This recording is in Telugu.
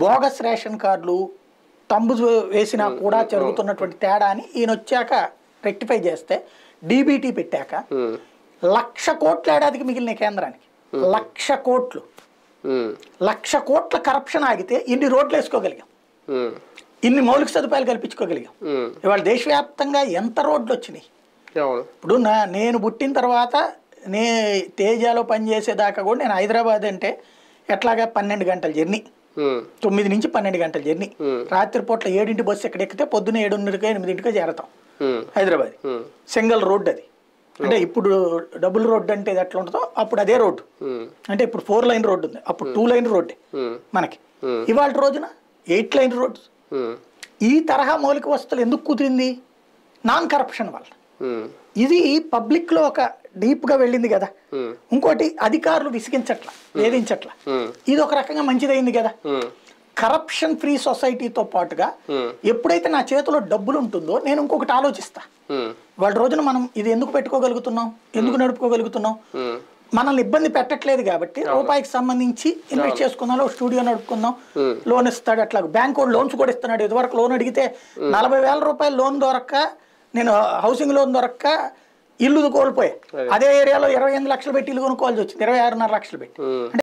బోగస్ రేషన్ కార్డులు తంబు వేసినా కూడా జరుగుతున్నటువంటి తేడా అని ఈయన వచ్చాక రెక్టిఫై చేస్తే డీబీటీ పెట్టాక 1,00,000 కోట్ల ఏడాదికి మిగిలిన కేంద్రానికి 1,00,000 కోట్లు 1,00,000 కోట్ల కరప్షన్ ఆగితే ఇన్ని రోడ్లు వేసుకోగలిగాం, ఇన్ని మౌలిక సదుపాయాలు కల్పించుకోగలిగాం. ఇవాళ దేశవ్యాప్తంగా ఎంత రోడ్లు వచ్చినాయి. ఇప్పుడు నేను పుట్టిన తర్వాత తేజాలో పనిచేసేదాకా కూడా నేను హైదరాబాద్ అంటే ఎట్లాగా 12 గంటల జర్నీ, 9 నుంచి 12 గంటల జర్నీ. రాత్రిపూట్ల 7 బస్సు ఎక్కడ ఎక్కితే పొద్దున్న 7:30 8 చేరతాం హైదరాబాద్. సింగిల్ రోడ్ అది, అంటే ఇప్పుడు డబుల్ రోడ్ అంటే ఎట్లా ఉంటుందో అప్పుడు అదే రోడ్డు. అంటే ఇప్పుడు 4 లైన్ రోడ్డు ఉంది, అప్పుడు 2 లైన్ రోడ్డే మనకి. ఇవాళ రోజున 8 లైన్ రోడ్డు. ఈ తరహా మౌలిక వస్తువులు ఎందుకు కుదిరింది? నాన్ కరప్షన్ వల్ల. ఇది పబ్లిక్ లో ఒక డీప్ గా వెళ్ళింది కదా. ఇంకోటి అధికారులు విసిగించట్ల, వేధించట్ల. ఇది ఒక రకంగా మంచిదైంది కదా. కరప్షన్ ఫ్రీ సొసైటీతో పాటుగా ఎప్పుడైతే నా చేతిలో డబ్బులు ఉంటుందో నేను ఇంకొకటి ఆలోచిస్తా. వాళ్ళ రోజున మనం ఇది ఎందుకు పెట్టుకోగలుగుతున్నాం, ఎందుకు నడుపుకోగలుగుతున్నాం, మనల్ని ఇబ్బంది పెట్టట్లేదు కాబట్టి రూపాయికి సంబంధించి ఇన్వెస్ట్ చేసుకుందాం, స్టూడియో నడుపుకుందాం, లోన్ ఇస్తాడు. అట్లా బ్యాంక్ వాడు లోన్స్ కూడా ఇస్తున్నాడు. ఇదివరకు లోన్ అడిగితే 40,000 రూపాయలు లోన్ దొరక్క, నేను హౌసింగ్ లోన్ దొరక్క ఇల్లు కోల్పోయా. అదే ఏరియాలో 28 లక్షలు పెట్టి ఇల్లు కొనుక్కోవాల్సి వచ్చింది, 26.5 లక్షలు పెట్టి.